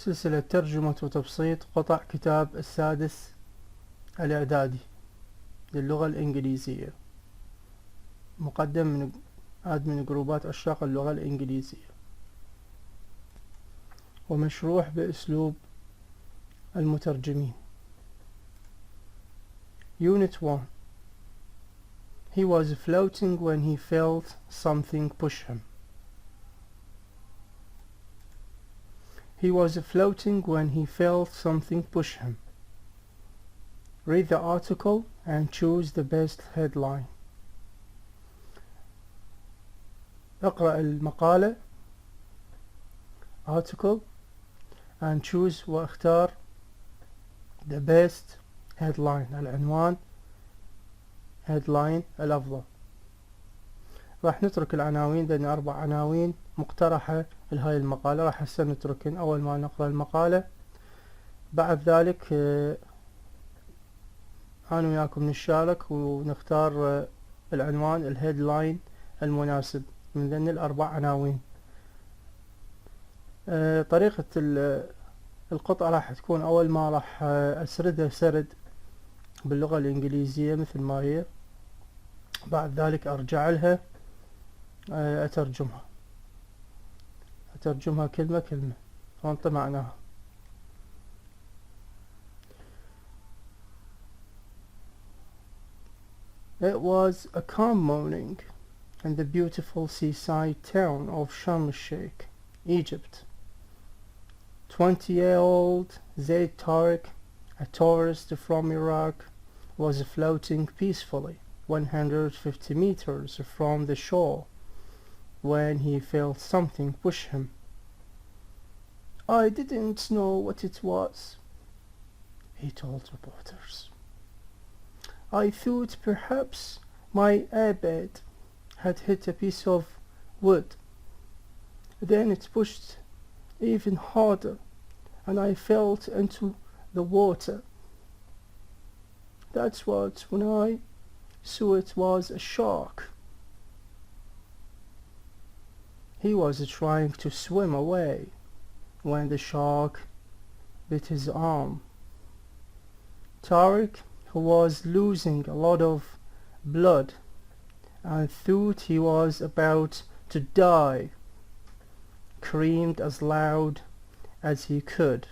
سلسلة ترجمة وتبسيط قطع كتاب السادس الاعدادي للغة الإنجليزية، مقدم من جروبات عشاق اللغة الإنجليزية، ومشروح بأسلوب المترجمين. Unit 1. He was floating when he felt something push him. He was floating when he felt something push him. Read the article and choose the best headline. اقرأ المقالة article and choose واختار the best headline، العنوان headline الأفضل. راح نترك العناوين لأن 4 عناوين مقترحة لهاي المقالة، راح هسه نتركن أول ما نقرأ المقالة. بعد ذلك أنا وياكم نشارك ونختار العنوان الهيدلاين المناسب من ذن ال4 عناوين. طريقة القطعة راح تكون أول ما راح أسردها سرد باللغة الإنجليزية مثل ما هي، بعد ذلك أرجع لها أترجمها كلمة كلمة وانطي معناها. It was a calm morning in the beautiful seaside town of Sharm el-Sheikh, Egypt. 20-year-old Zaid Tariq, a tourist from Iraq, was floating peacefully 150 meters from the shore when he felt something push him. I didn't know what it was, he told reporters. I thought perhaps my airbag had hit a piece of wood. Then it pushed even harder and I fell into the water. That's what when I saw it was a shark. He was trying to swim away when the shark bit his arm. Tariq, who was losing a lot of blood and thought he was about to die, screamed as loud as he could.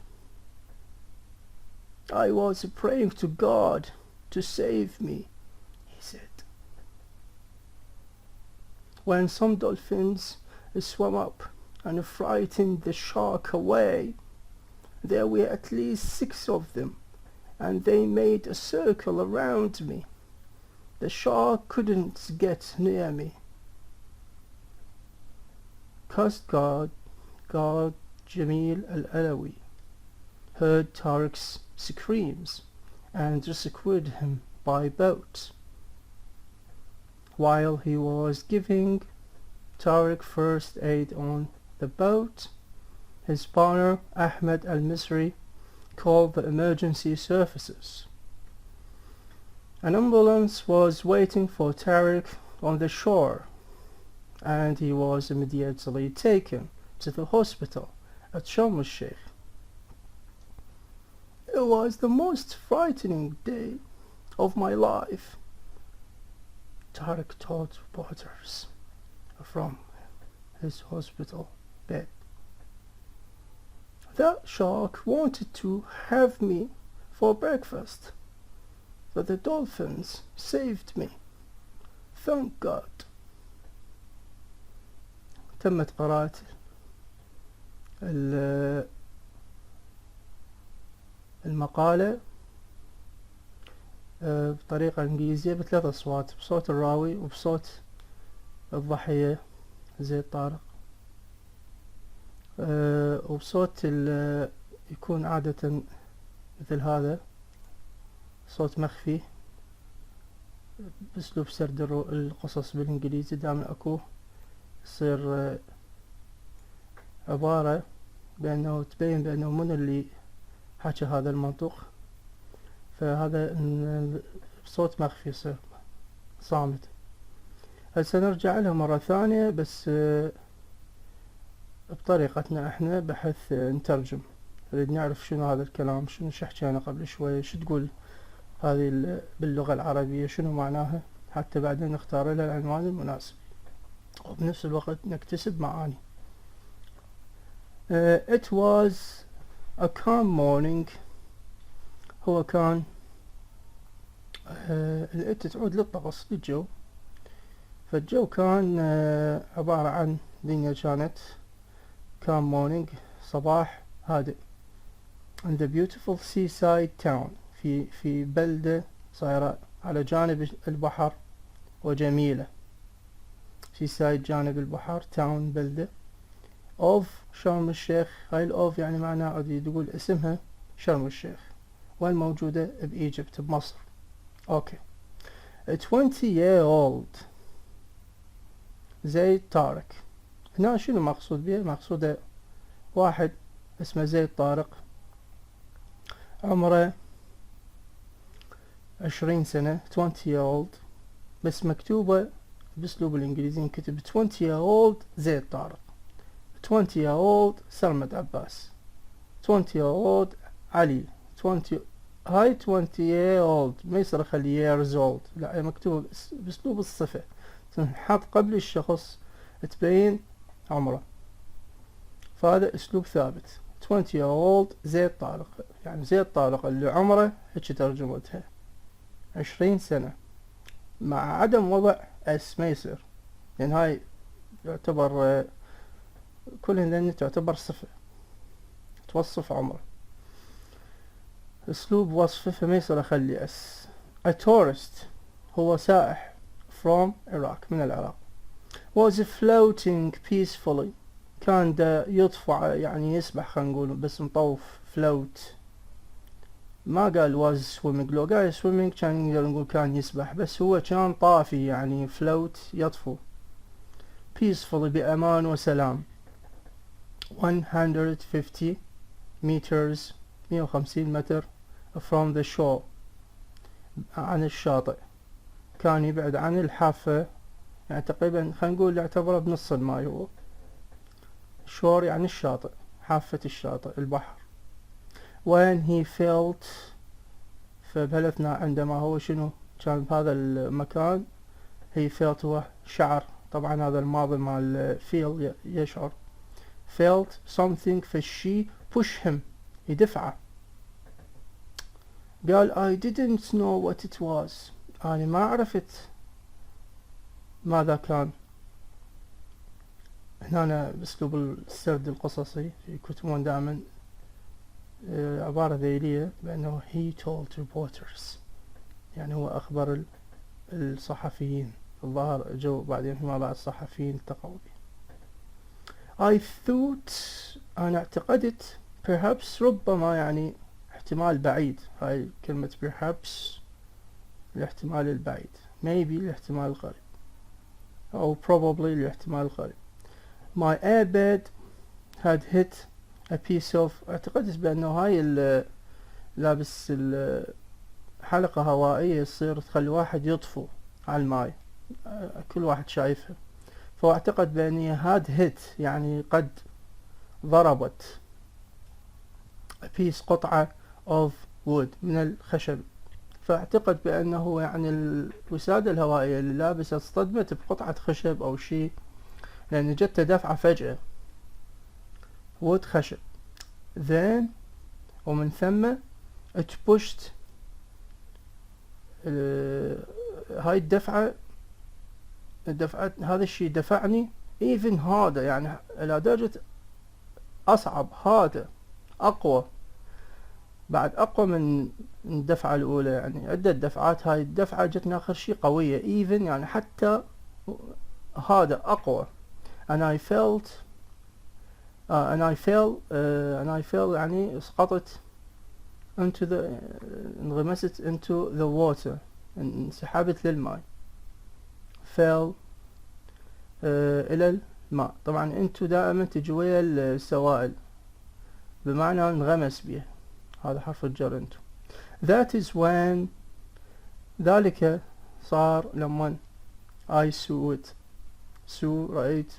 I was praying to God to save me, he said. When some dolphins swam up and frightened the shark away, there were at least 6 of them, and they made a circle around me. The shark couldn't get near me. Coast Guard Jamil Al-Alawi heard Tariq's screams and rescued him by boat. While he was giving Tariq first aid on the boat, his partner Ahmed Al-Misri called the emergency services. An ambulance was waiting for Tariq on the shore, and he was immediately taken to the hospital at Sharm el-Sheikh. It was the most frightening day of my life, Tariq told reporters from his hospital bed. That shark wanted to have me for breakfast, but the dolphins saved me. Thank God. تمت قراءة المقالة بطريقة إنجليزية ب3 أصوات، بصوت الراوي وبصوت الضحية زيد طارق، وبصوت يكون عادة مثل هذا صوت مخفي بأسلوب سرد القصص بالإنجليزي. دائما أكو يصير عبارة بأنه تبين بأنه من اللي حكى هذا المنطق، فهذا بصوت مخفي يصير صامت. هسه نرجع لها مرة ثانية بس بطريقتنا احنا بحيث نترجم نريد نعرف شنو هذا الكلام، شنو حكينا قبل شوي، شو تقول هذه باللغة العربية، شنو معناها، حتى بعدين نختار لها العنوان المناسب وبنفس الوقت نكتسب معاني. It was a calm morning. هو كان الإت تعود للطقس للجو، فالجو كان عبارة عن دنيا كانت calm morning، صباح هادئ. in the beautiful seaside town، في بلدة صايرة على جانب البحر وجميلة. seaside جانب البحر، town بلدة. of شرم الشيخ، هاي الأوف يعني معناه تقول اسمها شرم الشيخ، والموجودة بإيجيبت بمصر. اوكي. 20-year-old زيد طارق. هنا شنو مقصود بيه؟ مقصوده واحد اسمه زيد طارق، عمره 20 سنة، 20-year-old، بس مكتوبة باسلوب الانجليزي، انكتب 20-year-old زيد طارق، 20-year-old سلمد عباس، 20-year-old علي، 20 هاي 20-year-old ما يصير اخلي years old، لا مكتوب باسلوب الصفة، تنحط قبل الشخص تبين عمره، فهذا اسلوب ثابت. 20-year-old زيد طارق، يعني زيد طارق اللي عمره هيك ترجمتها 20 سنة، مع عدم وضع اس ما يصير، لان هاي يعتبر كلهن لان تعتبر صفة توصف عمره، اسلوب وصفه، فما يصير اخلي اس. a tourist هو سائح from Iraq من العراق. was floating peacefully كان دا يطفع يعني يسبح، خلينا نقول بس مطوف float، ما قال was swimming، لو قال swimming كان نقدر نقول كان يسبح، بس هو كان طافي يعني float يطفو. peacefully بأمان وسلام. 150 meters 150 متر from the shore عن الشاطئ، كان يبعد عن الحافة، يعني تقريبا خلينا نقول يعتبر بنص الماي، هو shore يعني الشاطئ، حافة الشاطئ البحر. when he felt، فبهالأثناء عندما هو شنو كان بهذا المكان، he felt هو شعر، طبعا هذا الماضي مال feel يشعر، felt something فالشي push him يدفعه، قال I didn't know what it was، أنا ما عرفت ماذا كان. هنا بأسلوب السرد القصصي يكتبون دائما عبارة ذيلية بأنه he told reporters، يعني هو أخبر الصحفيين، الظاهر جو بعدين فيما بعد الصحفيين التقوا به. I thought أنا اعتقدت perhaps ربما يعني احتمال بعيد، هاي كلمة perhaps الاحتمال البعيد، maybe الاحتمال القريب، أو probably الاحتمال القريب. my airbag had hit a piece of، اعتقدت بأنه هاي لابس حلقة هوائية تصير تخلي واحد يطفو على الماي، كل واحد شايفها، فاعتقد بأني had hit يعني قد ضربت a piece قطعة of wood من الخشب، فاعتقد بأنه يعني الوسادة الهوائية اللي لابسة اصطدمت بقطعة خشب أو شيء، لأن جت دفعة فجأة wood خشب. then ومن ثم it pushed، هاي الدفعة هذا الشيء دفعني even harder، يعني إلى درجة أصعب، هذا أقوى، بعد أقوى من الدفعة الأولى، يعني عدة دفعات، هاي الدفعة جتنا آخر شيء قوية even يعني حتى هذا أقوى. and I fell يعني سقطت into the، انغمست into the water، انسحبت للماء، fell إلى الماء، طبعا into دائما تجي ويا السوائل بمعنى انغمس بها، هذا حرف الجر into. that is when ذلك صار لما I saw it، رأيت،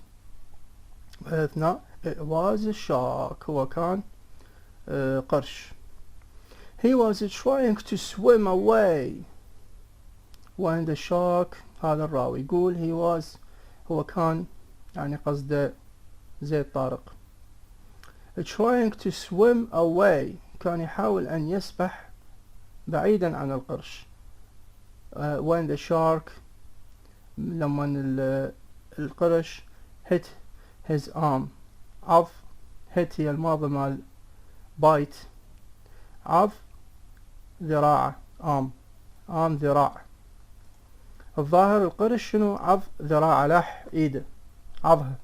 بأثناء it was a shock، هو كان قرش. He was trying to swim away when the shark. هذا الراوي يقول he was هو كان يعني قصده زيد طارق trying to swim away كان يحاول أن يسبح بعيدا عن القرش. when the shark لما القرش hit his arm. عض hit هي الماضي مال bite. عض ذراعه arm ذراع. الظاهر القرش شنو عض ذراعه لح ايده عضها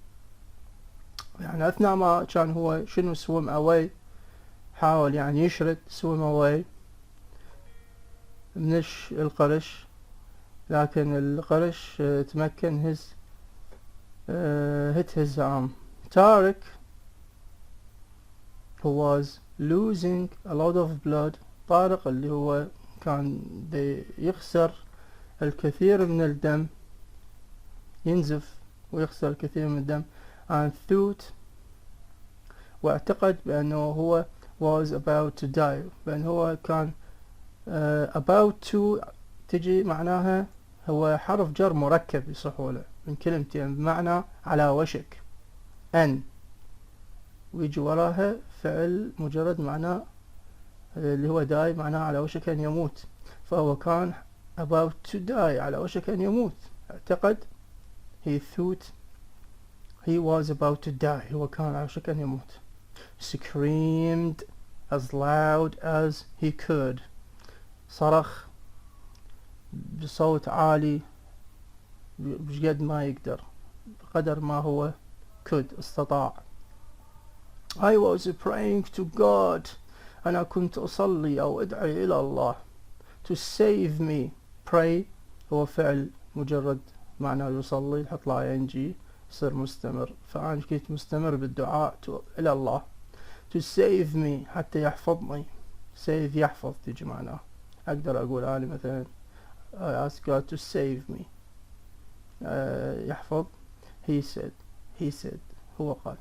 يعني اثناء ما كان هو شنو swim away حاول يعني يشرد swim away من القرش لكن القرش تمكن hit his arm. طارق who was losing a lot of blood. طارق اللي هو كان يخسر الكثير من الدم ينزف ويخسر الكثير من الدم and thought واعتقد بأنه هو was about to die بأنه هو كان about to تجي معناها هو حرف جر مركب بسهولة من كلمتين بمعنى على وشك أن ويجي وراها فعل مجرد معناه اللي هو die معناه على وشك أن يموت فهو كان about to die على وشك أن يموت. اعتقد he thought he was about to die هو كان على وشك أن يموت. screamed as loud as he could صرخ بصوت عالي بقد ما يقدر بقدر ما هو could استطاع. I was praying to God أنا كنت أصلي أو أدعي إلى الله to save me. pray هو فعل مجرد معناه يصلي نحط له ing يصير مستمر فأنا كنت مستمر بالدعاء إلى الله to save me حتى يحفظني. save يحفظ تيجي معناه أقدر أقول أنا مثلا I ask God to save me يحفظ. he said هو قال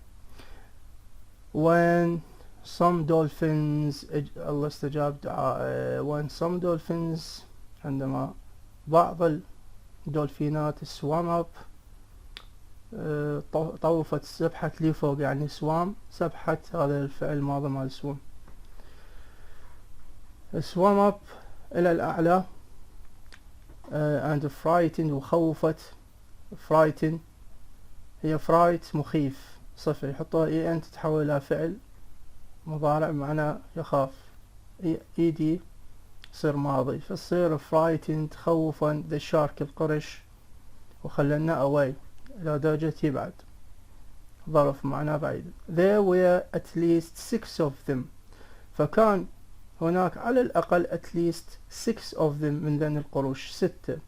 when some dolphins الله استجاب دعاء when some dolphins عندما بعض الدولفينات swam up طوفت سبحت لي فوق يعني swam سبحت هذا الفعل ماضي مال swim swam up إلى الأعلى and frightened وخوفت. frighten هي fright مخيف صفة يحطوها اي ان تتحول الى فعل مضارع معناه يخاف ايدي يصير ماضي فتصير frightened خوفا the shark القرش وخلنا away إلى درجة يبعد ظرف معناه بعيد. there were at least 6 of them فكان هناك على الأقل at least 6 of them من ذن القروش 6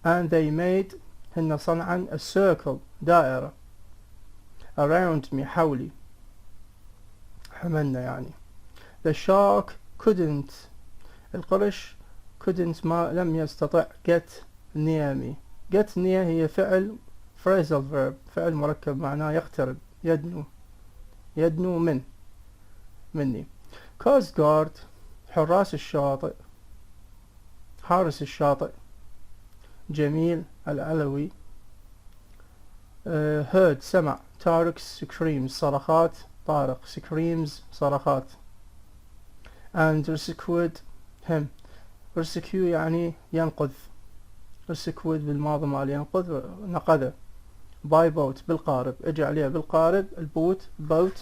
and they made هن صنعا a circle دائرة around me حولي حملنا يعني. the shark couldn't القرش couldn't ما لم يستطع get near me. get near هي فعل phrasal verb فعل مركب معناه يقترب يدنو مني. coast guard حراس الشاطئ حارس الشاطئ جميل العلوي heard سمع طارق screams صرخات طارق screams صرخات and rescued him rescue يعني ينقذ rescued بالماضي مال ينقذ نقذه by boat بالقارب اجى عليه بالقارب البوت boat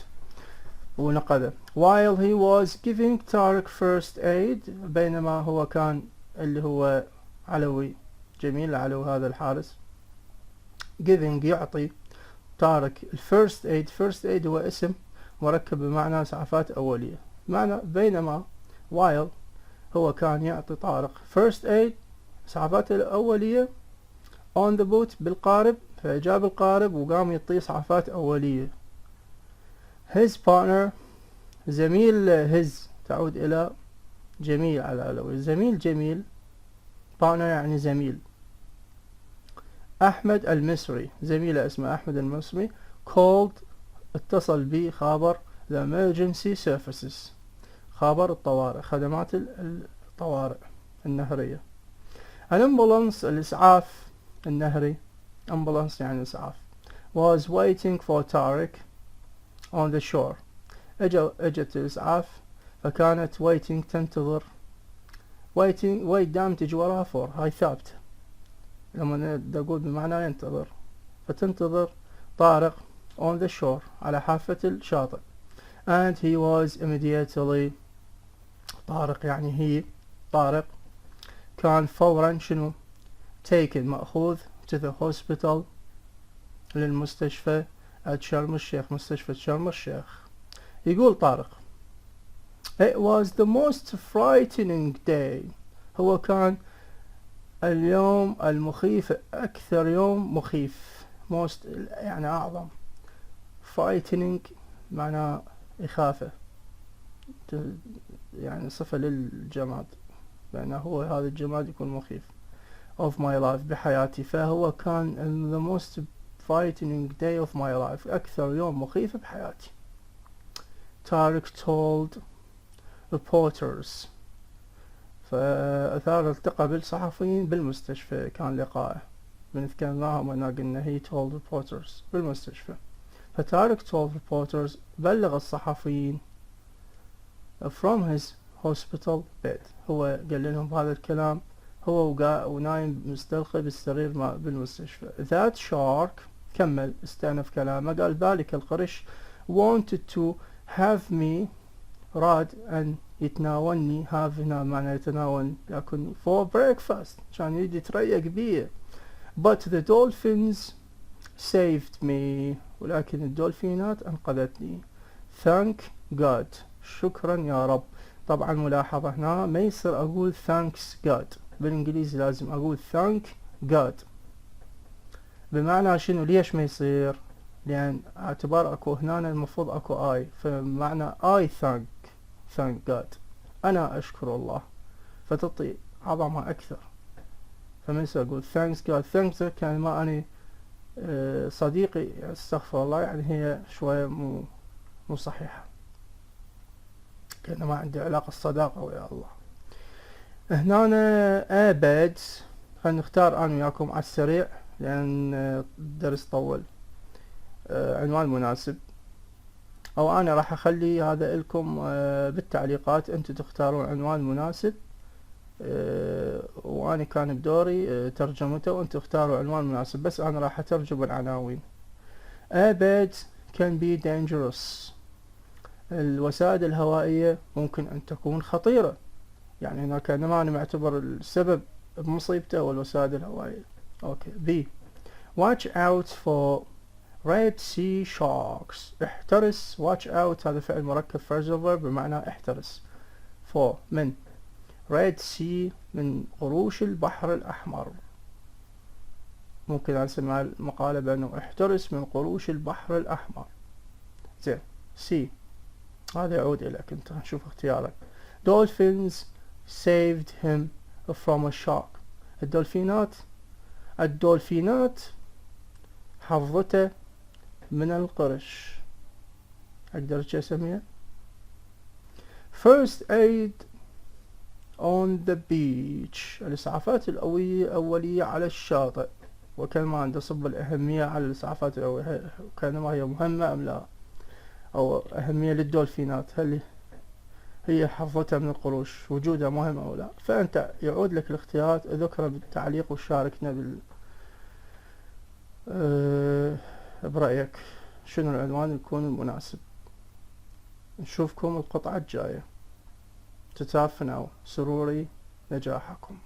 ونقذه. while he was giving طارق first aid بينما هو كان اللي هو علوي جميل العلوي هذا الحارس giving يعطي طارق first aid first aid هو اسم مركب بمعنى إسعافات أولية معنى بينما while هو كان يعطي طارق first aid إسعافات الأولية on the boat بالقارب فجاب القارب وقام يعطي إسعافات أولية. his partner زميل his تعود إلى جميل على علوي زميل جميل partner يعني زميل. أحمد المصري زميله اسمه أحمد المصري called اتصل بي خابر the emergency services خابر الطوارئ، خدمات الطوارئ النهرية. الأمبولانس الإسعاف النهري، أمبولانس يعني إسعاف. was waiting for طارق on the shore. اجت الإسعاف فكانت waiting تنتظر. wait دام تجي وراها for، هاي ثابتة لما أقول بمعنى ينتظر، فتنتظر طارق on the shore على حافة الشاطئ. and he was immediately، طارق يعني هي، طارق كان فورا شنو taken مأخوذ to the hospital للمستشفى at شرم الشيخ، مستشفى شرم الشيخ. يقول طارق it was the most frightening day، هو كان اليوم المخيف، أكثر يوم مخيف. most يعني أعظم، frightening معناه إخافة، يعني صفة للجماد، لأنه هو هذا الجماد يكون مخيف. of my life بحياتي، فهو كان the most frightening day of my life، أكثر يوم مخيف بحياتي. طارق told reporters، فأثار التقى بالصحفيين بالمستشفى، كان لقائه بنتكلمناهم وانا قلنا he told reporters بالمستشفى. فطارق told reporters بلغ الصحفيين from his hospital bed، هو قال لهم هذا الكلام هو ونايم مستلقي بالسرير بالمستشفى. that shark، كمل استأنف كلامه، قال ذلك القرش wanted to have me، راد أن يتناولني، have هنا معنى يتناول يأكلني for breakfast، كان يريد يتريق بيه. but the dolphins saved me، ولكن الدولفينات أنقذتني. thank God، شكرا يا رب. طبعا ملاحظة هنا ما يصير أقول thanks God، بالإنجليزي لازم أقول thank God. بمعنى شنو؟ ليش ما يصير؟ لأن اعتبار أكو هنا المفروض أكو I، فمعنى I thank God، أنا أشكر الله، فتعطي عظمة أكثر. فما يصير أقول thanks God. thanks كان ما أنا صديقي استغفر الله، يعني هي شوية مو صحيحة، كأنه ما عندي علاقة الصداقة ويا الله. هنا أبد، خلينا نختار أنا وياكم على السريع لأن الدرس طول. عنوان مناسب، أو أنا راح أخلي هذا لكم بالتعليقات، أنتوا تختارون عنوان مناسب، وأنا كان بدوري ترجمته وأنتوا اختاروا عنوان مناسب، بس أنا راح أترجم العناوين. أبد can be dangerous، الوسائد الهوائية ممكن أن تكون خطيرة، يعني هنا كأنما أنا معتبر السبب بمصيبته والوسائد الهوائية. أوكي. B watch out for red sea sharks، احترس. watch out هذا فعل مركب phrasal verb بمعنى احترس. for من red sea من قروش البحر الأحمر، ممكن أسمع المقالة بأنه احترس من قروش البحر الأحمر. زين. C هذا يعود إليك أنت، نشوف اختيارك. dolphins saved him from a shark، الدولفينات حفظته من القرش، أقدر شو أسميه؟ first aid on the beach، الإسعافات الأولية على الشاطئ، وكلمة عند صب الأهمية على الإسعافات الأولية، كلمة هي مهمة أم لا، أو أهمية للدولفينات، هل هي حفظتها من القروش وجودها مهم أو لا. فأنت يعود لك الاختيارات، اذكرها بالتعليق وشاركنا برأيك شنو العنوان يكون المناسب. نشوفكم القطعة الجاية. تتافنوا، سروري نجاحكم.